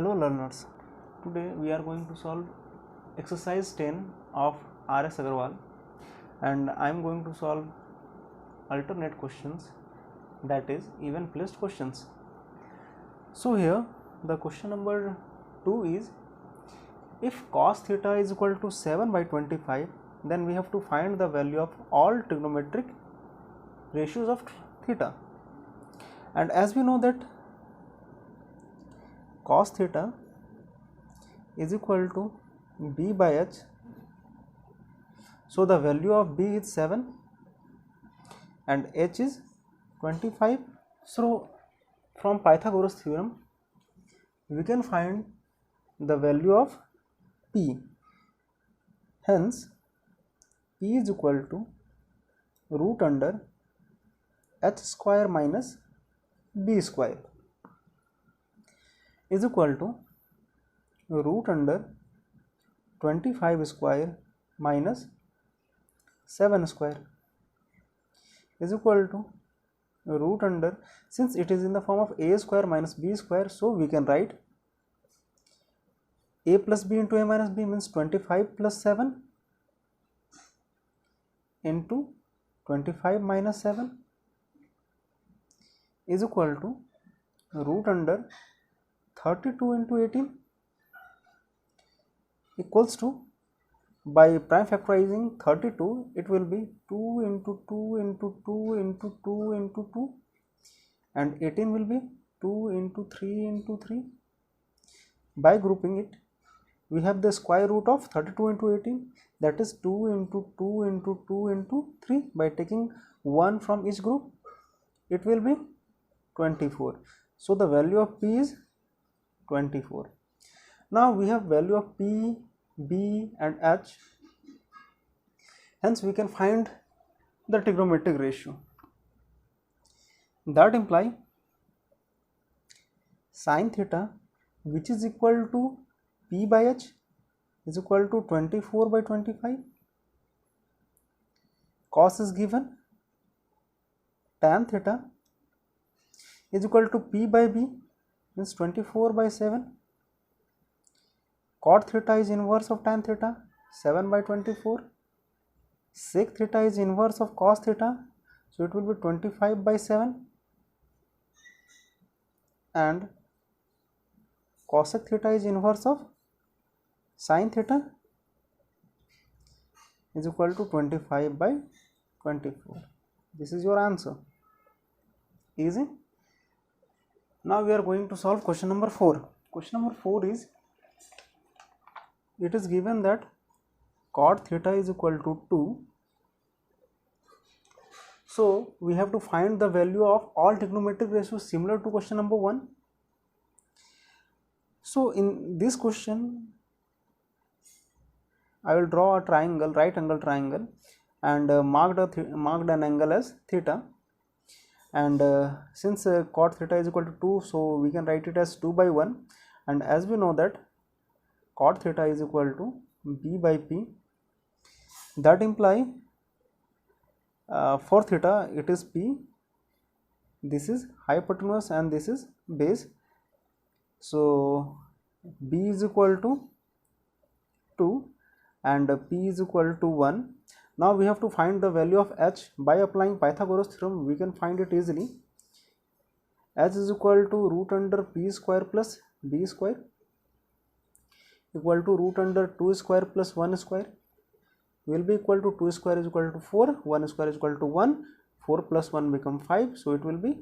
Hello learners, today we are going to solve exercise 10 of R.S. Agarwal and I am going to solve alternate questions, that is even placed questions. So here the question number 2 is, if cos theta is equal to 7 by 25, then we have to find the value of all trigonometric ratios of theta. And as we know that cos theta is equal to b by h, so the value of b is 7 and h is 25. So from Pythagoras theorem we can find the value of p. Hence p is equal to root under h square minus b square is equal to root under 25 square minus 7 square is equal to root under, since it is in the form of a square minus b square, so we can write a plus b into a minus b means 25 plus 7 into 25 minus 7 is equal to root under 32 into 18 equals to, by prime factorizing 32, it will be 2 into 2 into 2 into 2 into 2 and 18 will be 2 into 3 into 3. By grouping it, we have the square root of 32 into 18, that is 2 into 2 into 2 into 3. By taking 1 from each group, it will be 24. So the value of p is 24. Now we have value of p, b and h, hence we can find the trigonometric ratio. That imply sin theta, which is equal to p by h, is equal to 24 by 25. Cos is given, tan theta is equal to p by b means 24 by 7. Cot theta is inverse of tan theta, 7 by 24. Sec theta is inverse of cos theta, so it will be 25 by 7. And cosec theta is inverse of sin theta is equal to 25 by 24. This is your answer. Easy. Now we are going to solve question number 4. Question number 4 is, it is given that cot theta is equal to 2. So we have to find the value of all trigonometric ratios similar to question number 1. So in this question, I will draw a triangle, right angle triangle, and marked an angle as theta. And since cot theta is equal to 2, so we can write it as 2 by 1. And as we know that cot theta is equal to b by p, that imply for theta it is p, this is hypotenuse and this is base, so b is equal to 2 and p is equal to 1. Now we have to find the value of h. By applying Pythagoras theorem we can find it easily. H is equal to root under p square plus b square equal to root under 2 square plus 1 square will be equal to 2 square is equal to 4, 1 square is equal to 1, 4 plus 1 become 5, so it will be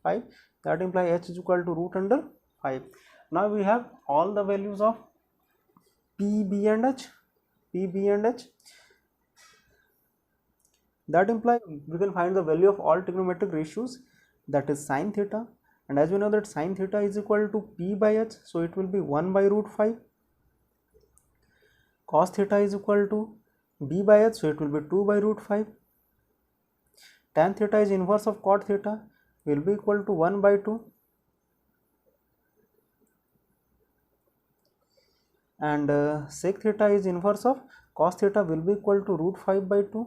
5. That implies h is equal to root under 5. Now we have all the values of p, b and h, p, b and h. That implies we can find the value of all trigonometric ratios, that is sin theta, and as we know that sin theta is equal to p by h, so it will be 1 by root 5. Cos theta is equal to b by h, so it will be 2 by root 5. Tan theta is inverse of cot theta, will be equal to 1 by 2. And sec theta is inverse of cos theta, will be equal to root 5 by 2.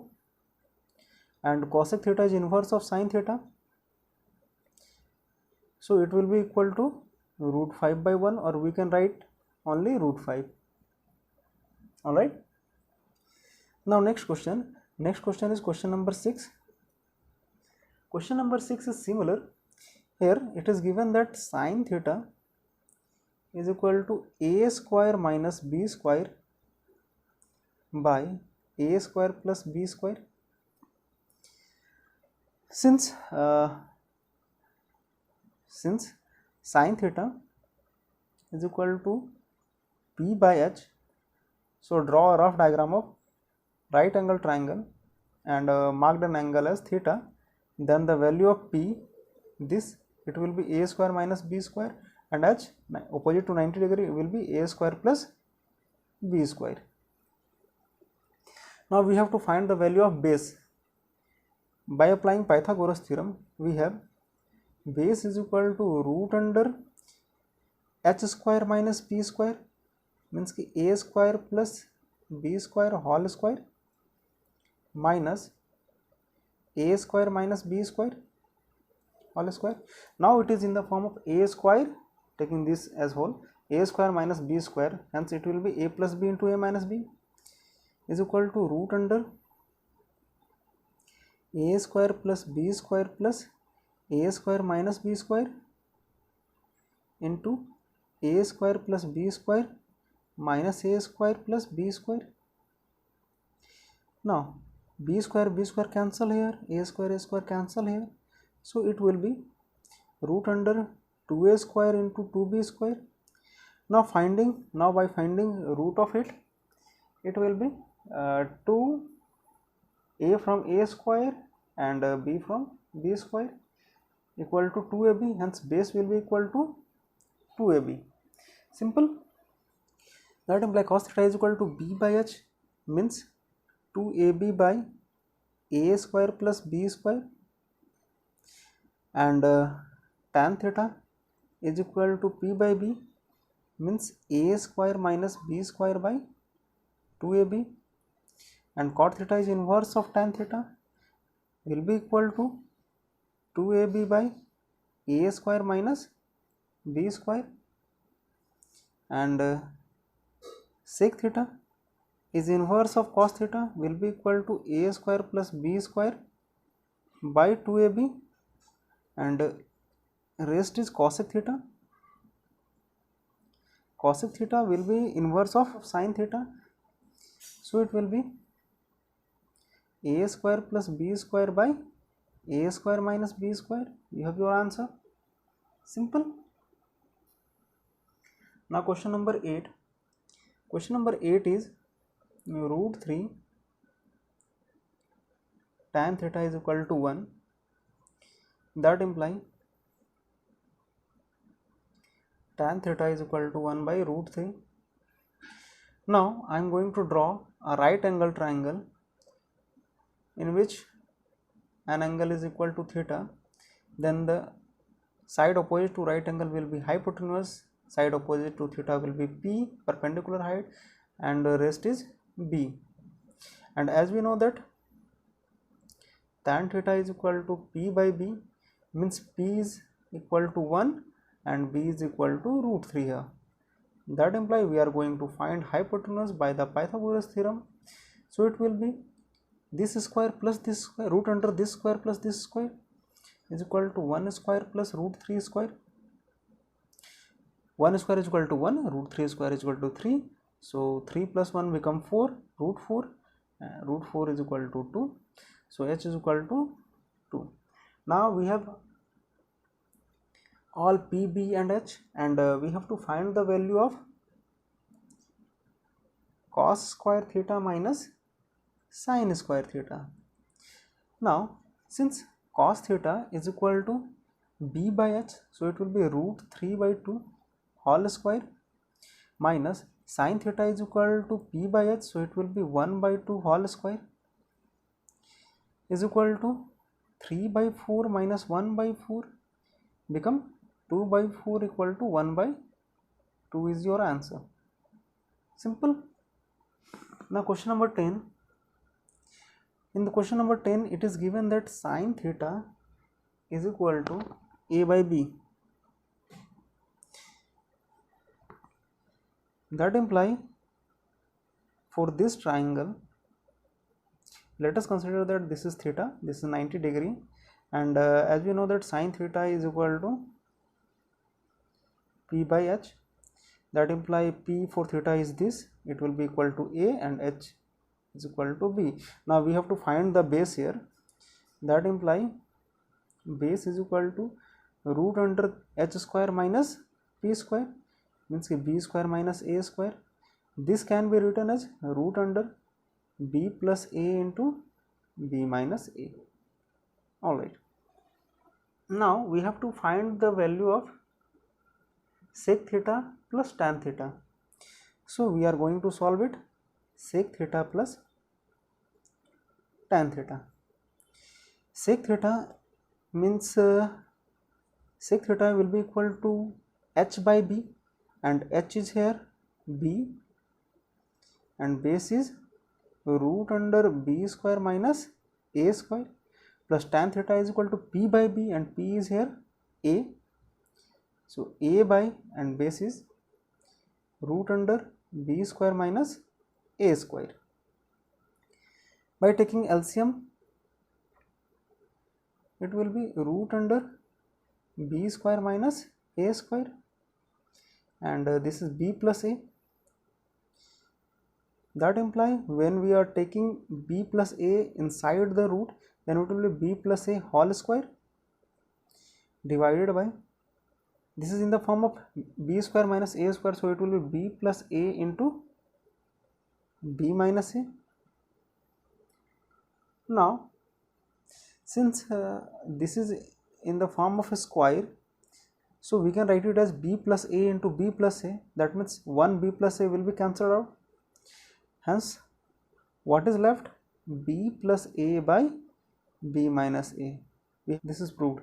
And cosec theta is inverse of sin theta, so it will be equal to root 5 by 1, or we can write only root 5. All right. Now next question is question number 6. Question number 6 is similar. Here it is given that sine theta is equal to a square minus b square by a square plus b square. Since sine theta is equal to p by h, so draw a rough diagram of right angle triangle and mark an angle as theta. Then the value of p, this it will be a square minus b square, and h opposite to 90 degree will be a square plus b square. Now we have to find the value of base. By applying Pythagoras theorem, we have base is equal to root under h square minus p square, means कि a square plus b square whole square minus a square minus b square whole square. Now it is in the form of a square, taking this as whole, a square minus b square, hence it will be a plus b into a minus b is equal to root under a square plus b square plus a square minus b square into a square plus b square minus a square plus b square. Now b square cancel here, a square cancel here, so it will be root under 2a square into 2b square. Now by finding root of it, it will be 2a from a square and b from b square equal to 2ab, hence base will be equal to 2ab. Simple. That implies cos theta is equal to b by h, means 2ab by a square plus b square, and tan theta is equal to p by b, means a square minus b square by 2ab, and cot theta is inverse of tan theta, will be equal to 2ab by a square minus b square, and sec theta is inverse of cos theta, will be equal to a square plus b square by 2ab, and rest is cosec theta. Cosec theta will be inverse of sin theta, so it will be a square plus b square by a square minus b square. You have your answer. Simple. Now question number 8. Question number 8 is root 3 tan theta is equal to 1. That implies tan theta is equal to 1 by root 3. Now I am going to draw a right angle triangle in which an angle is equal to theta. Then the side opposite to right angle will be hypotenuse, side opposite to theta will be p, perpendicular height, and the rest is b. And as we know that tan theta is equal to p by b, means p is equal to 1 and b is equal to root 3 here. That implies we are going to find hypotenuse by the Pythagoras theorem. So it will be this square plus this square, root under this square plus this square is equal to 1 square plus root 3 square. 1 square is equal to 1, root 3 square is equal to 3. So 3 plus 1 become 4, root 4. Root 4 is equal to 2. So h is equal to 2. Now we have all p, b and h, and we have to find the value of cos square theta minus sin square theta. Now since cos theta is equal to b by h, so it will be root 3 by 2 whole square minus sin theta is equal to p by h, so it will be 1 by 2 whole square is equal to 3 by 4 minus 1 by 4 become 2 by 4 equal to 1 by 2 is your answer. Simple. Now question number 10. In the question number 10, it is given that sin theta is equal to a by b. That imply for this triangle, let us consider that this is theta, this is 90 degree, and as we know that sine theta is equal to P by H. That imply P for theta is this, it will be equal to A, and H is equal to B. Now we have to find the base here. That imply base is equal to root under H square minus P square, means B square minus A square. This can be written as root under B plus A into B minus A. Alright. Now we have to find the value of sec theta plus tan theta. So we are going to solve it. Sec theta plus tan theta. Sec theta means sec theta will be equal to H by B, and H is here B, and base is root under B square minus A square, plus tan theta is equal to P by B, and P is here A. So A by, and base is root under B square minus A square. By taking LCM, it will be root under B square minus A square, and this is B plus A. That imply when we are taking B plus A inside the root, then it will be B plus A whole square divided by, this is in the form of B square minus A square, so it will be B plus A into B minus A. Now since this is in the form of a square, so we can write it as B plus A into B plus A. That means one B plus A will be cancelled out. Hence what is left? B plus A by B minus A. This is proved.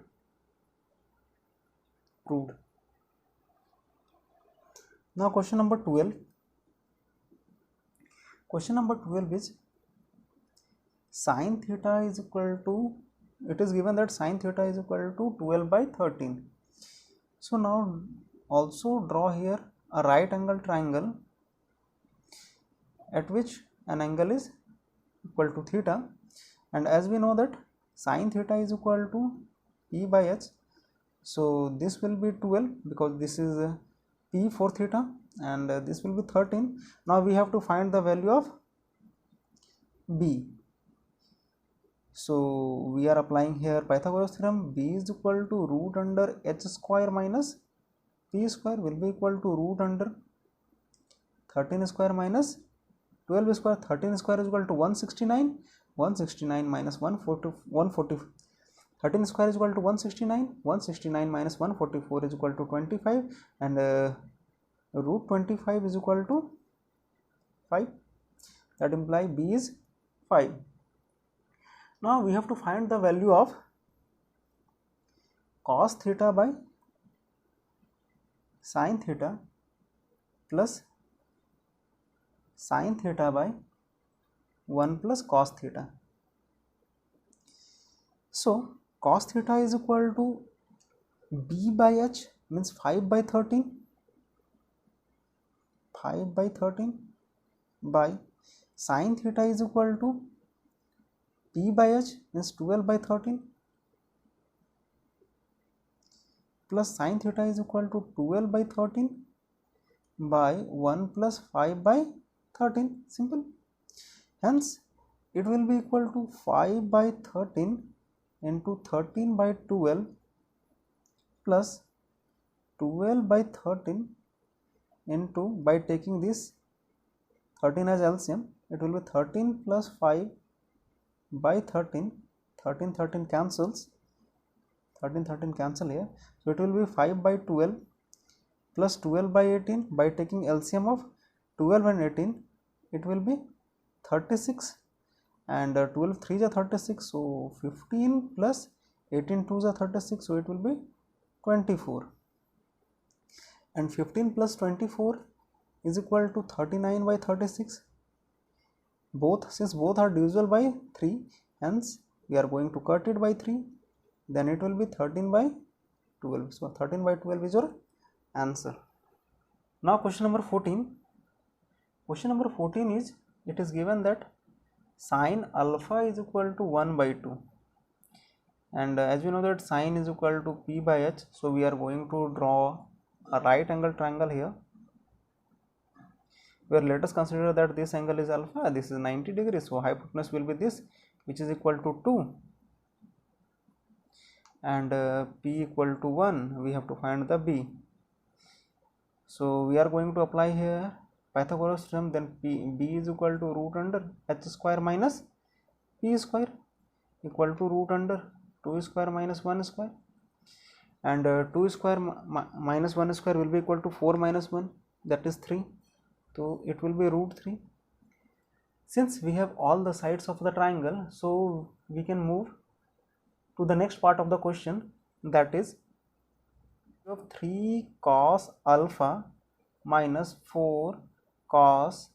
Now question number 12. Question number 12 is sine theta is equal to, it is given that sine theta is equal to 12 by 13. So now also draw here a right angle triangle at which an angle is equal to theta, and as we know that sine theta is equal to P by H, so this will be 12 because this is P for theta, and this will be 13. Now we have to find the value of B. So we are applying here Pythagoras theorem. B is equal to root under H square minus P square will be equal to root under 13 square minus 12 square. 13 square is equal to 169. 169 minus 140. 13 square is equal to 169. 169 minus 144 is equal to 25, and root 25 is equal to 5. That implies B is 5. Now we have to find the value of cos theta by sin theta plus sin theta by 1 plus cos theta. So cos theta is equal to B by H, means 5 by 13. 5 by 13 by sin theta is equal to P by H, means 12 by 13, plus sin theta is equal to 12 by 13 by 1 plus 5 by 13. Simple. Hence it will be equal to 5 by 13 into 13 by 12 plus 12 by 13 into, by taking this 13 as LCM, it will be 13 plus 5 by 13. 13 cancels, 13 cancel here, so it will be 5 by 12 plus 12 by 18. By taking LCM of 12 and 18, it will be 36, and 12 3s are 36, so 15 plus 18 2s are 36, so it will be 24, and 15 plus 24 is equal to 39 by 36. Since both are divisible by 3, hence we are going to cut it by 3, then it will be 13 by 12. So 13 by 12 is your answer. Now question number 14. Question number 14 is, it is given that sine alpha is equal to 1 by 2, and as we know that sine is equal to p by h, so we are going to draw a right angle triangle here, where let us consider that this angle is alpha, this is 90 degrees, so hypotenuse will be this, which is equal to 2, and p equal to 1, we have to find the b. So we are going to apply here Pythagoras theorem, then b is equal to root under h square minus p square equal to root under 2 square minus 1 square, and 2 square minus 1 square will be equal to 4 minus 1, that is 3, so it will be root 3. Since we have all the sides of the triangle, so we can move to the next part of the question, that is of 3 cos alpha minus 4 cos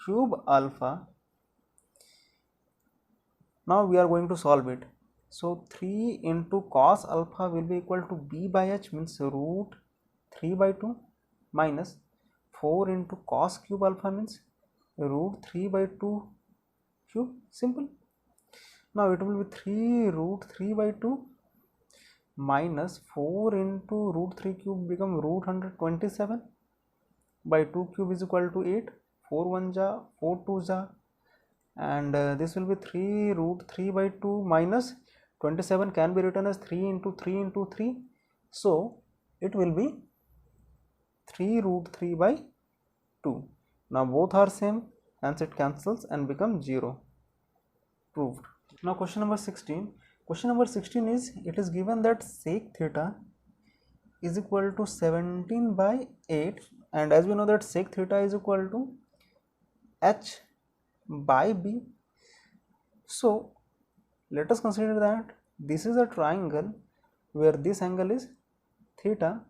cube alpha. Now we are going to solve it. So 3 into cos alpha will be equal to b by h, means root 3 by 2, minus 4 into cos cube alpha means root 3 by 2 cube, simple. Now it will be 3 root 3 by 2 minus 4 into root 3 cube become root 127 by 2 cube is equal to 8, 4 1 ja, 4 2 ja, and this will be 3 root 3 by 2 minus 27 can be written as 3 into 3 into 3, so it will be 3 root 3 by 2. Now both are same, hence it cancels and becomes 0. Proved. Now question number 16. Question number 16 is, it is given that sec theta is equal to 17 by 8, and as we know that sec theta is equal to h by b. So let us consider that this is a triangle where this angle is theta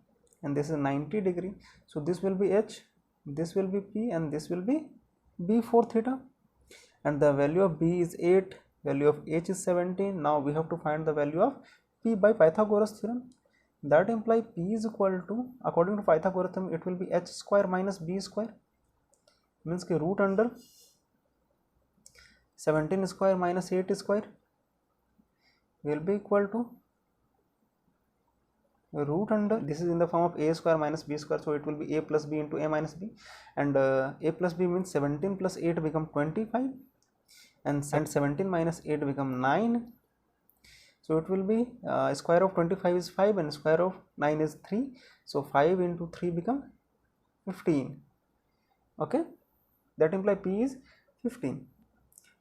and this is 90 degree, so this will be h, this will be p, and this will be b for theta, and the value of b is 8, value of h is 17. Now we have to find the value of p by Pythagoras theorem. That implies p is equal to, according to Pythagoras theorem, it will be h square minus b square, means कि root under 17 square minus 8 square will be equal to root under, this is in the form of a square minus b square, so it will be a plus b into a minus b, and a plus b means 17 plus 8 become 25, and 17 minus 8 become 9, so it will be square of 25 is 5 and square of 9 is 3, so 5 into 3 become 15. Okay, that implies p is 15.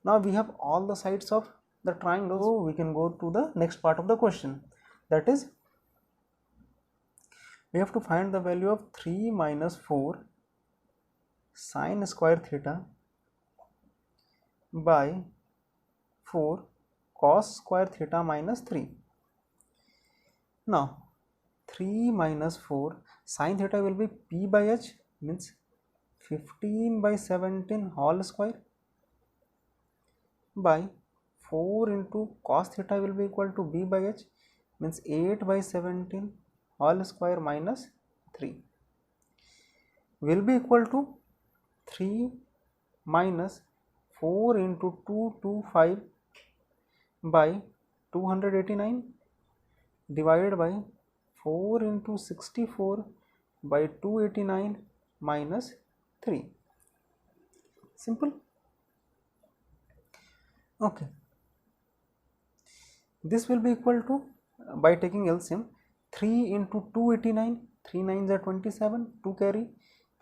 Now we have all the sides of the triangle, so we can go to the next part of the question, that is we have to find the value of 3 minus 4 sine square theta by 4 cos square theta minus 3. Now 3 minus 4 sine theta will be p by h, means 15 by 17 whole square, by 4 into cos theta will be equal to b by h, means 8 by 17 whole square minus 3 will be equal to 3 minus 4 into 225 by 289 divided by 4 into 64 by 289 minus 3. Simple. Okay. This will be equal to, by taking LCM, 3 into 289, 3 9s are 27, 2 carry,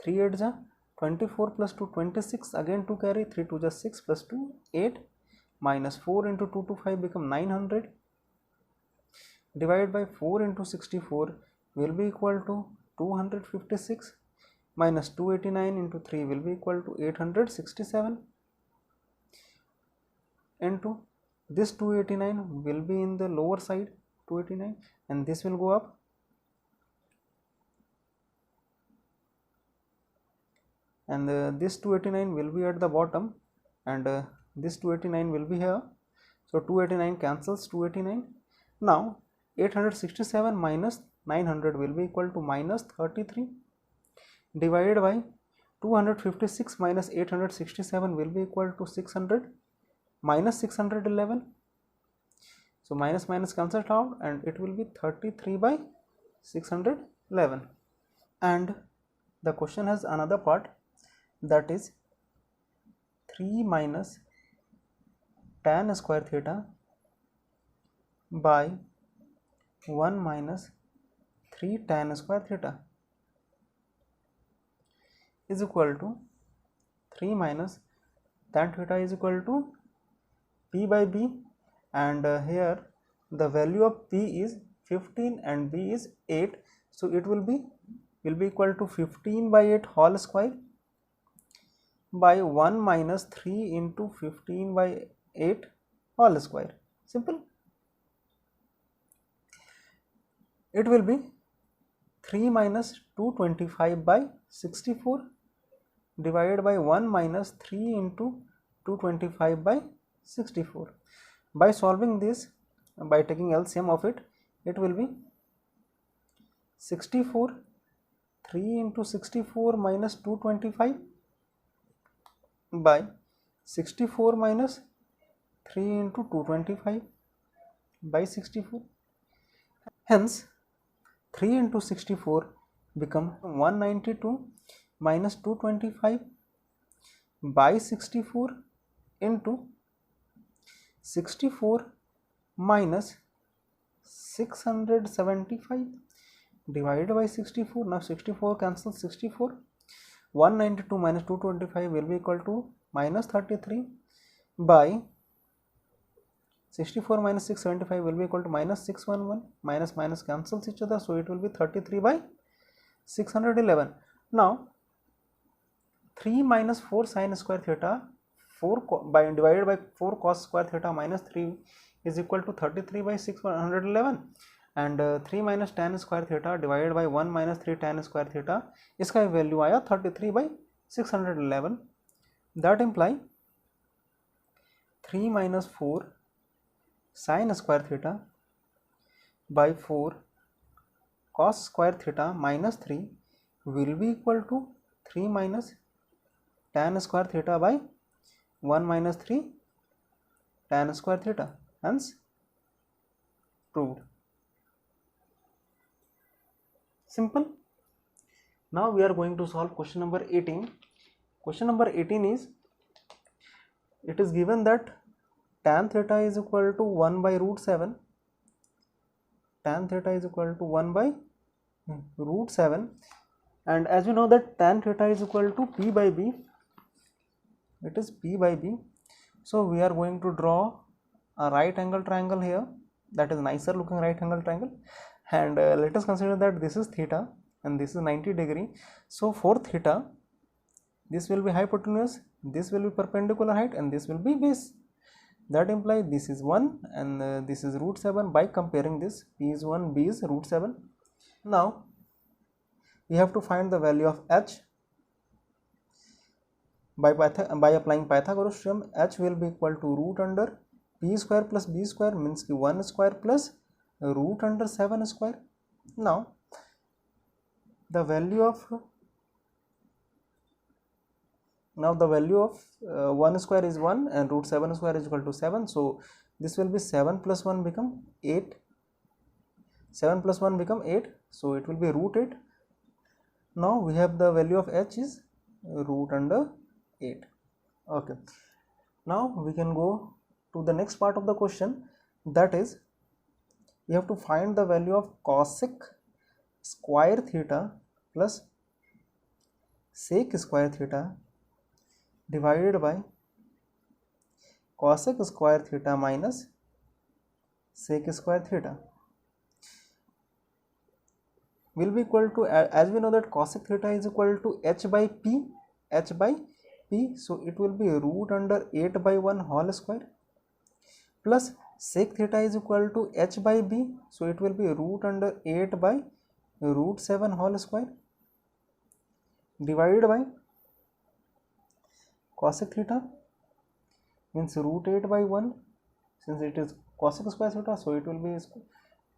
3 8s are 24 plus 2 26, again 2 carry, 3 2s are 6 plus 2 8, minus 4 into 225 become 900, divided by 4 into 64 will be equal to 256, minus 289 into 3 will be equal to 867, into this 289 will be in the lower side 289, and this will go up, and this 289 will be at the bottom, and this 289 will be here, so 289 cancels 289. Now 867 minus 900 will be equal to minus 33, divided by 256 minus 867 will be equal to 600 minus 611. So minus minus cancels out and it will be 33 by 611. And the question has another part, that is 3 minus tan square theta by 1 minus 3 tan square theta is equal to 3 minus tan theta is equal to p by b, and here the value of p is 15 and b is 8, so it will be equal to 15 by 8 whole square by 1 minus 3 into 15 by 8 whole square. Simple. It will be 3 minus 225 by 64 divided by 1 minus 3 into 225 by 64. By solving this, by taking LCM of it, it will be 64, 3 into 64 minus 225 by 64 minus 3 into 225 by 64. Hence, 3 into 64 become 192 minus 225 by 64 into 64 minus 675 divided by 64. Now 64 cancels 64. 192 minus 225 will be equal to minus 33 by 64 minus 675 will be equal to minus 611. Minus minus cancels each other, so it will be 33 by 611. Now 3 minus 4 sin square theta divided by 4 cos square theta minus 3 is equal to 33 by 611, and 3 minus tan square theta divided by 1 minus 3 tan square theta, इसका value आया 33 by 611. That imply 3 minus 4 sin square theta by 4 cos square theta minus 3 will be equal to 3 minus tan square theta by 1 minus 3 tan square theta. Hence proved. Simple. Now we are going to solve question number 18. Question number 18 is, it is given that tan theta is equal to 1 by root 7. Tan theta is equal to 1 by root 7, and as you know that tan theta is equal to p by b. It is p by b. So we are going to draw a right angle triangle here, that is nicer looking right angle triangle, and let us consider that this is theta and this is 90 degree. So for theta, this will be hypotenuse, this will be perpendicular height, and this will be base. That implies this is 1 and this is root 7. By comparing this, p is 1, b is root 7. Now we have to find the value of h. By applying Pythagoras theorem, h will be equal to root under p square plus b square, means 1 square plus root under 7 square. Now the value of 1 square is 1 and root 7 square is equal to 7. So this will be 7 plus 1 become 8. 7 plus 1 become 8. So it will be root 8. Now we have the value of h is root under 8. Okay. Now we can go to the next part of the question, that is we have to find the value of cosec square theta plus sec square theta divided by cosec square theta minus sec square theta will be equal to, as we know that cosec theta is equal to h by p, so it will be root under 8 by 1 whole square plus sec theta is equal to h by b, so it will be root under 8 by root 7 whole square divided by cosec theta, means root 8 by 1, since it is cosec square theta, so it will be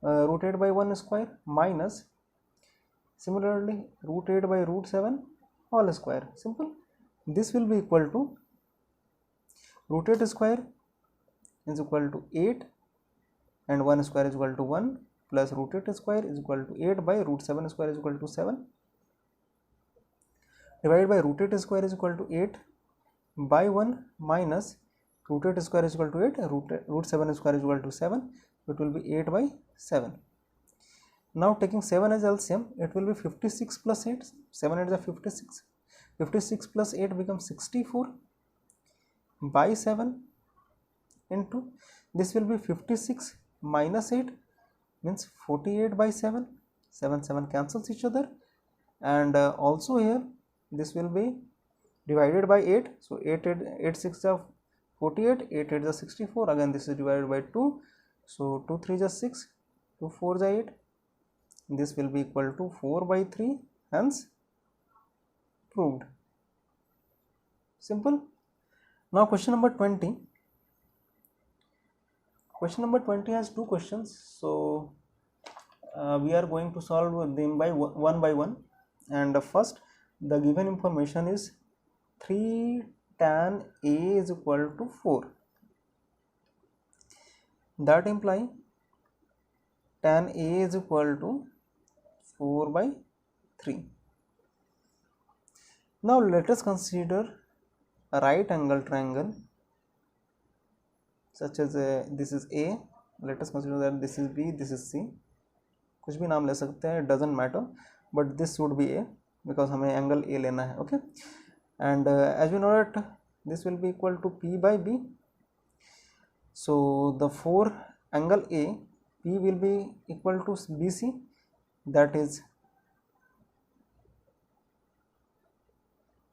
root 8 by 1 square minus similarly root 8 by root 7 whole square. Simple. This will be equal to root 8 square is equal to 8 and 1 square is equal to 1 plus root 8 square is equal to 8 by root 7 square is equal to 7 divided by root 8 square is equal to 8 by 1 minus root 8 square is equal to 8, root 7 square is equal to 7, it will be 8 by 7. Now taking 7 as LCM, it will be 56 plus 8, 7 8 is 56, 56 plus 8 becomes 64 by 7 into, this will be 56 minus 8 means 48 by 7, 7 7 cancels each other, and also here this will be divided by 8, so 8 6 are 48, 8 8 is 64, again this is divided by 2, so 2 3 is 6, 2 4 is 8, this will be equal to 4 by 3, hence proved. Simple. Now question number 20. Question number 20 has two questions, so we are going to solve them by one, and first the given information is 3 tan A is equal to 4. That implies tan A is equal to 4 by 3. Now let us consider a right angle triangle such as this is A. Let us consider that this is B, this is C. कुछ भी नाम ले सकते हैं, doesn't matter, but this should be A because हमें angle A लेना है. Okay, and as we know that this will be equal to P by B. So the for angle A, P will be equal to BC, that is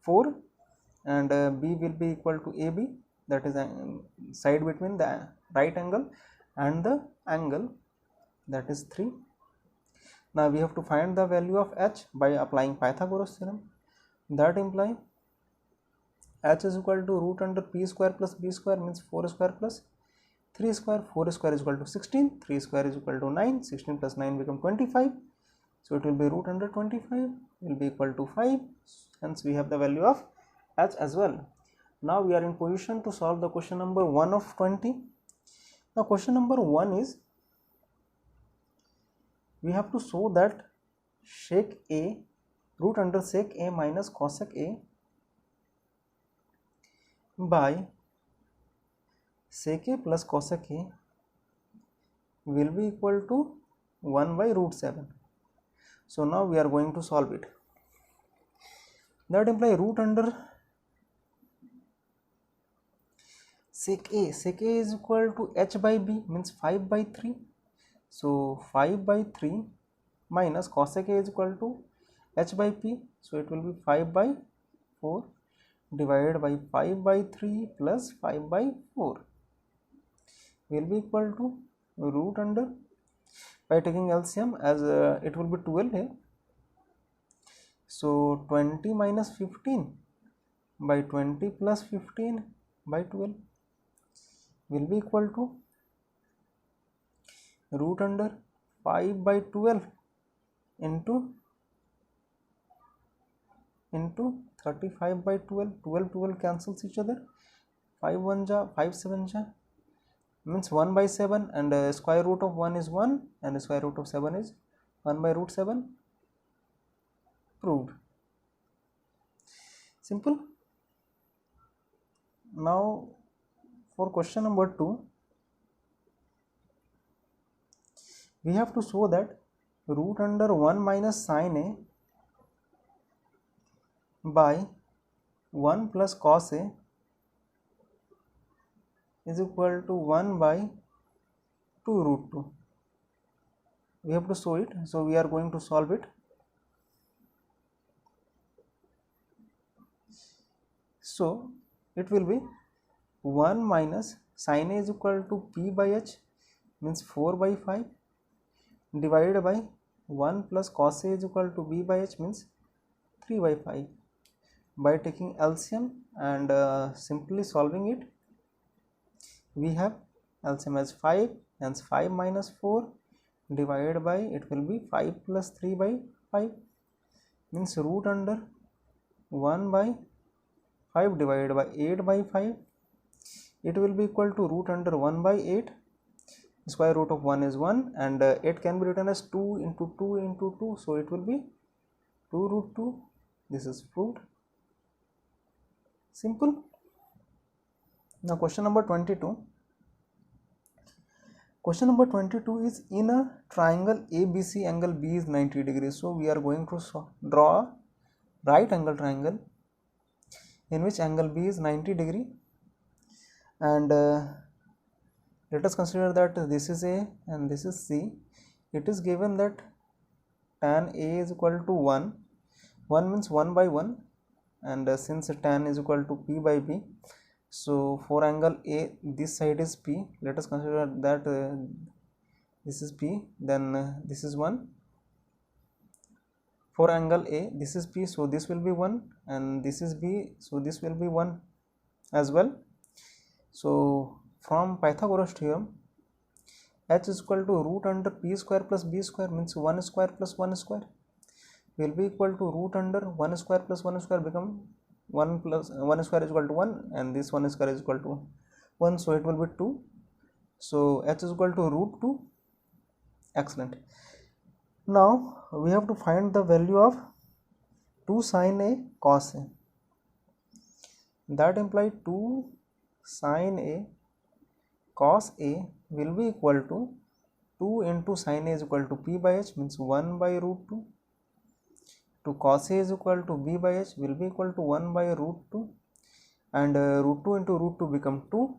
4, and B will be equal to AB, that is side between the right angle and the angle, that is 3. Now we have to find the value of H by applying Pythagoras theorem. That implies H is equal to root under P square plus B square means 4 square plus 3 square, 4 square is equal to 16, 3 square is equal to 9, 16 plus 9 become 25, so it will be root under 25 will be equal to 5, hence we have the value of H as well. Now we are in position to solve the question number 1 of 20. Now question number 1 is, we have to show that sec A, root under sec A minus cosec A by sec A plus cosec A will be equal to 1 by root 7. So now we are going to solve it. That implies root under sec A is equal to H by B means 5 by 3. So 5 by 3 minus cosec A is equal to H by P, so it will be 5 by 4 divided by 5 by 3 plus 5 by 4 will be equal to root under, by taking LCM as it will be 12 here, so 20 minus 15 by 20 plus 15 by 12 will be equal to root under 5 by 12 into 35 by 12, 12 cancels each other, 5 1 ja, 5 7 ja, means 1 by 7, and square root of 1 is 1 and the square root of 7 is 1 by root 7, proved. Simple. Now for question number 2, we have to show that root under 1 minus sin A by 1 plus cos A is equal to 1 by 2 root 2. We have to show it, so we are going to solve it. So it will be 1 minus sin A is equal to P by H means 4 by 5 divided by 1 plus cos A is equal to B by H means 3 by 5. By taking LCM and simply solving it, we have LCM as 5, hence 5 minus 4 divided by, it will be 5 plus 3 by 5 means root under 1 by 5 divided by 8 by 5, it will be equal to root under 1 by 8. Square root of 1 is 1, and 8 can be written as 2 into 2 into 2, so it will be 2 root 2. This is proved. Simple. Now question number 22. Question number 22 is, in a triangle ABC, angle B is 90 degrees. So we are going to draw a right angle triangle in which angle B is 90 degree, and let us consider that this is A and this is C. It is given that tan A is equal to 1. 1 means 1 by 1, and since tan is equal to P by B, so for angle A, this side is P. Let us consider that this is P, then this is 1. For angle A, this is P, so this will be 1, and this is B, so this will be 1 as well. So from Pythagoras theorem, H is equal to root under P square plus B square, means 1 square plus 1 square will be equal to root under 1 square plus 1 square, become 1 plus 1 square is equal to 1, and this 1 square is equal to 1, so it will be 2. So H is equal to root 2. Excellent. Now we have to find the value of 2 sin A cos A. That implies 2 sin A cos A will be equal to 2 into sin A is equal to P by H, means 1 by root 2. To cos A is equal to B by H will be equal to 1 by root 2, and root 2 into root 2 become 2.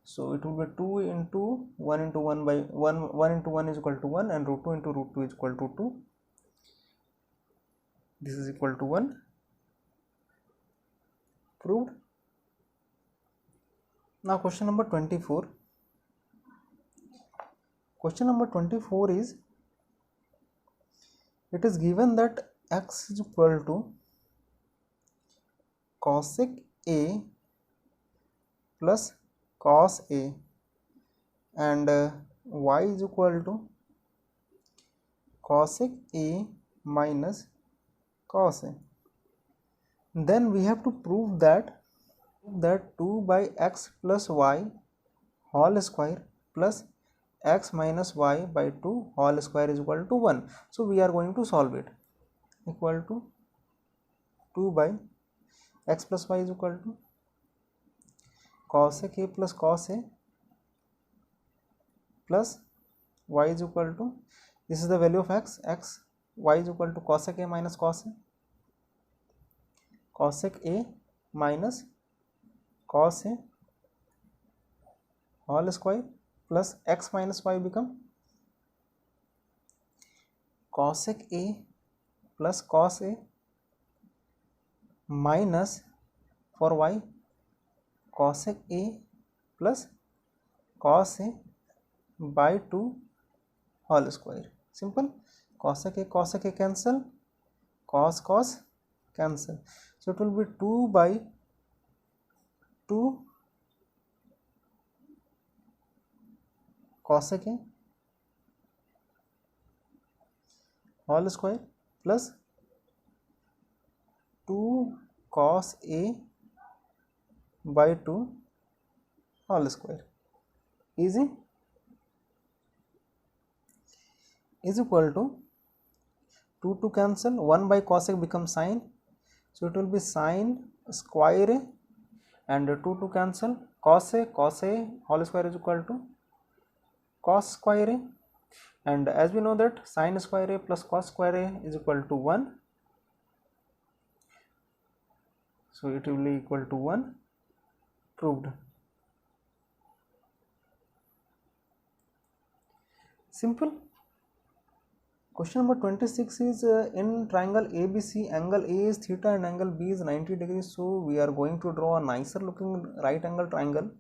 So it will be 2 into 1 into 1 by 1 into 1 is equal to 1, and root 2 into root 2 is equal to 2. This is equal to 1. Proved. Now question number 24. Question number 24 is, it is given that x is equal to cosec A plus cos A, and y is equal to cosec A minus cos A. Then we have to prove that 2 by x plus y whole square plus x minus y by 2 whole square is equal to 1. So we are going to solve it. Equal to 2 by x plus y is equal to cosec A plus cos A plus y is equal to, this is the value of x, y is equal to cosec A minus cos A, cosec A minus cos A whole square plus x minus y become cosec A plus cos A minus, for y, cosec A plus cos A by 2 whole square. Simple. Cosec A cancel, cos cancel. So it will be 2 by 2 cosec A whole square plus 2 cos A by 2 whole square. Easy. Is equal to 2 cancel, 1 by cosec becomes sine, so it will be sine square A, and 2 cancel, cos A whole square is equal to cos square A, and as we know that sine square A plus cos square A is equal to 1, so it will be equal to 1. Proved. Simple. Question number 26 is, in triangle ABC, angle A is theta and angle B is 90 degrees. So we are going to draw a nicer looking right angle triangle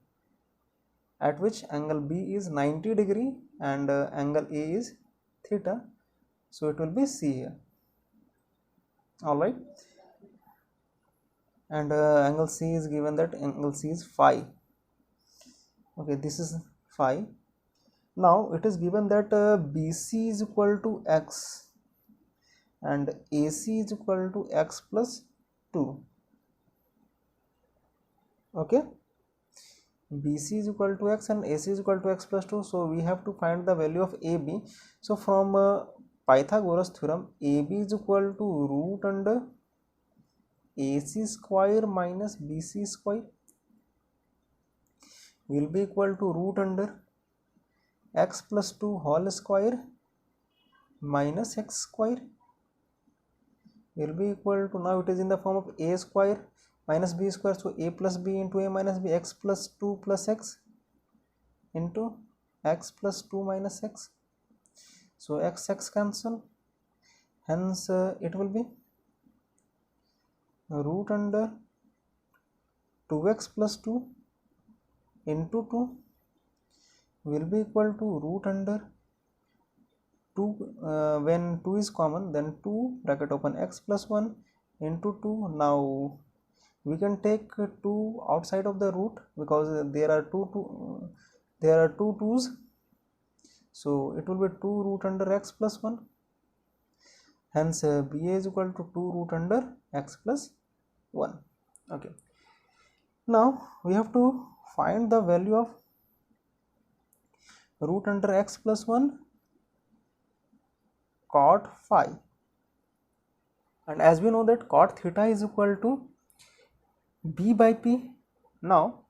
at which angle B is 90 degree and angle A is theta. So it will be C here. Alright. And angle C is given that angle C is phi. Okay, this is phi. Now it is given that BC is equal to x and AC is equal to x plus 2. Okay, BC is equal to x and AC is equal to x plus 2. So we have to find the value of AB. So from Pythagoras theorem, AB is equal to root under AC square minus BC square will be equal to root under x plus 2 whole square minus x square will be equal to, now it is in the form of a square minus b square, so a plus b into a minus b, x plus 2 plus x into x plus 2 minus x. So x cancel, hence it will be root under 2x plus 2 into 2 will be equal to root under 2, when 2 is common, then 2 bracket open x plus 1 into 2. Now we can take 2 outside of the root because there are two 2's, so it will be 2 root under x plus 1, hence BA is equal to 2 root under x plus 1. Okay, now we have to find the value of root under x plus 1 cot phi, and as we know that cot theta is equal to b by p. Now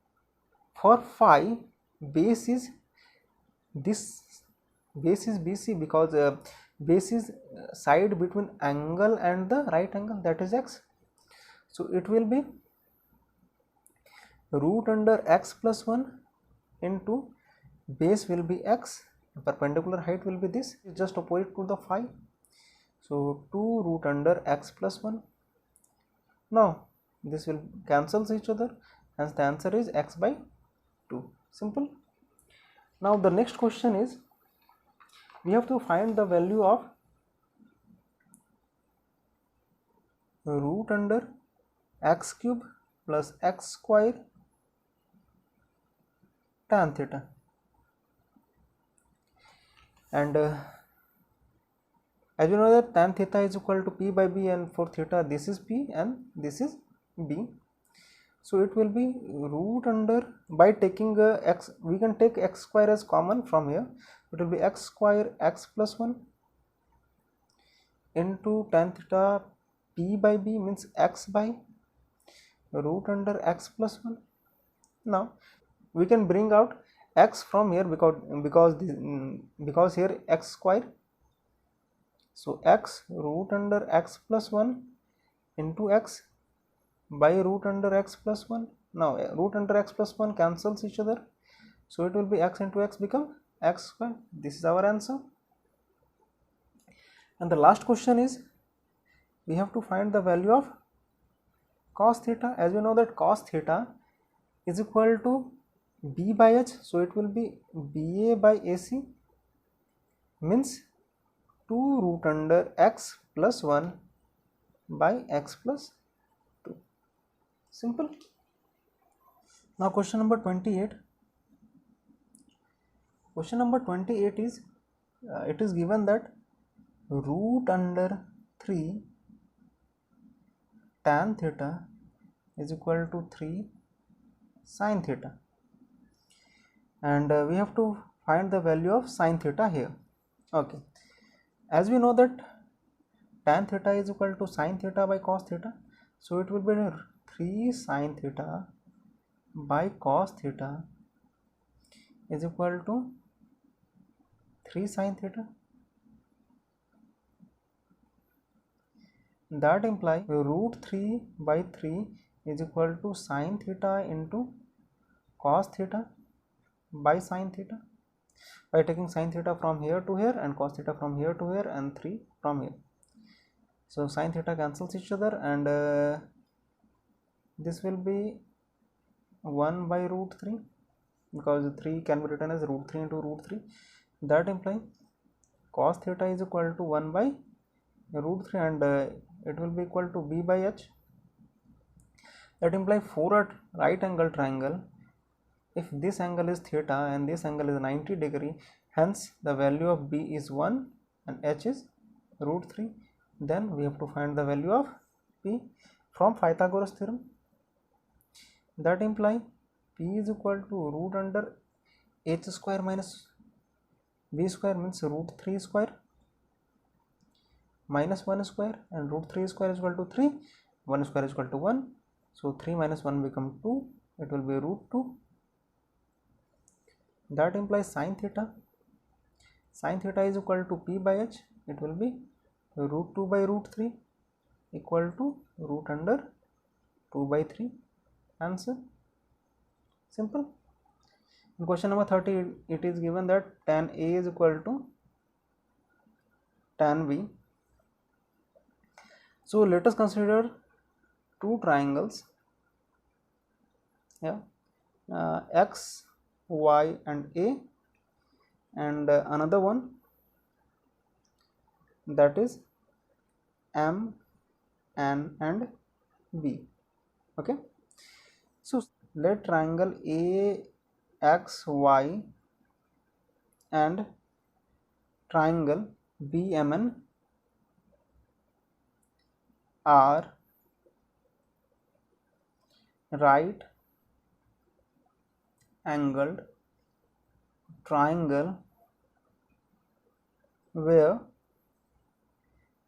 for phi, base is this, base is BC because base is side between angle and the right angle, that is x. So it will be root under x plus 1 into base will be x, perpendicular height will be this, just opposite to the phi, so 2 root under x plus 1. Now this will cancels each other, hence the answer is x by 2. Simple. Now the next question is, we have to find the value of root under x cube plus x square tan theta, and as you know that tan theta is equal to p by b, and for theta this is p and this is b, so it will be root under, by taking x, we can take x square as common from here, it will be x square x plus 1 into tan theta p by b means x by root under x plus 1. Now we can bring out x from here because here x square, so x root under x plus 1 into x by root under x plus 1. Now root under x plus 1 cancels each other, so it will be x into x become x square. This is our answer. And the last question is, we have to find the value of cos theta. As we know that cos theta is equal to b by h, so it will be BA by AC means 2 root under x plus 1 by x plus 2. Simple. Now question number 28. Question number 28 is, it is given that root under 3 tan theta is equal to 3 sin theta, and we have to find the value of sin theta here. Okay, as we know that tan theta is equal to sin theta by cos theta, so it will be 3 sin theta by cos theta is equal to 3 sin theta. That implies root 3 by 3 is equal to sin theta into cos theta by sin theta, by taking sin theta from here to here and cos theta from here to here and 3 from here. So sin theta cancels each other, and this will be 1 by root 3 because 3 can be written as root 3 into root 3. That implies cos theta is equal to 1 by root 3, and it will be equal to b by h. That implies for a right angle triangle, if this angle is theta and this angle is 90 degree, hence the value of b is 1 and h is root 3. then we have to find the value of p from Pythagoras theorem. That imply p is equal to root under h square minus b square, means root 3 square minus 1 square, and root 3 square is equal to 3, 1 square is equal to 1, so 3 minus 1 become 2, it will be root 2. That implies sin theta is equal to p by h, it will be root 2 by root 3 equal to root under 2 by 3. Answer simple. In question number 30 it is given that tan A is equal to tan B. So let us consider two triangles, x, y and A, and another one that is M, N and B. Okay, so let triangle AXY and triangle BMN are right angled triangle where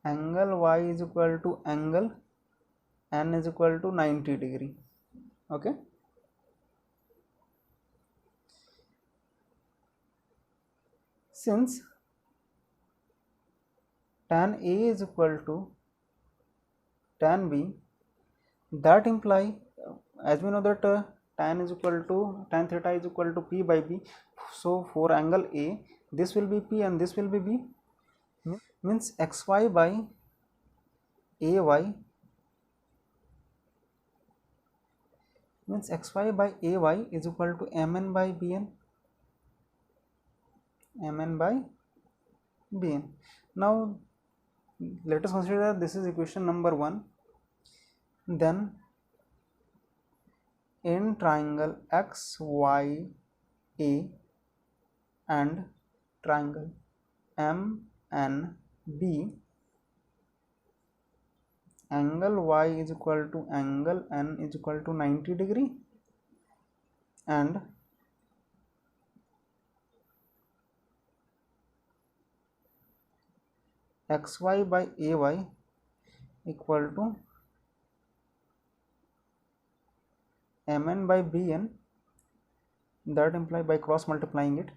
angle y is equal to angle n is equal to 90 degree. Okay, since tan A is equal to tan B, that imply, as we know that tan theta is equal to p by b, so for angle A this will be p and this will be b, means xy by ay, means xy by ay is equal to mn by bn, Now let us consider this is equation number 1. Then in triangle XYA and triangle MNB, angle y is equal to angle n is equal to 90 degree and xy by ay equal to mn by bn, that imply by cross multiplying it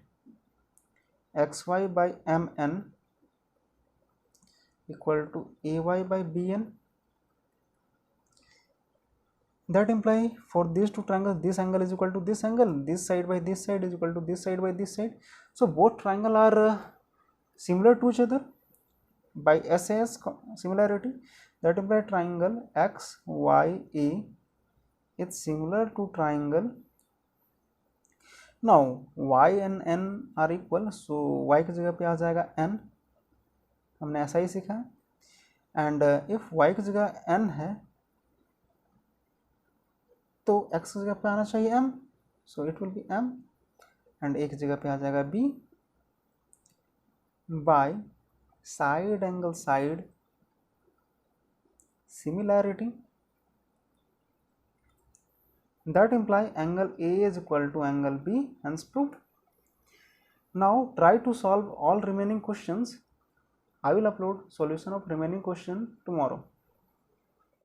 xy by mn equal to ay by bn, that imply for these two triangles this angle is equal to this angle, this side by this side is equal to this side by this side, so both triangles are similar to each other by SAS similarity, that imply triangle XYA is similar to triangle. Now y and n are equal, so y की जगह पे आ जाएगा n, हमने ऐसा ही सीखा, and if y की जगह n है तो x की जगह पे आना चाहिए m, so it will be m, and a की जगह पे आ जाएगा b by side angle side similarity, that imply angle A is equal to angle B, hence proved. Now try to solve all remaining questions. I will upload solution of remaining question tomorrow.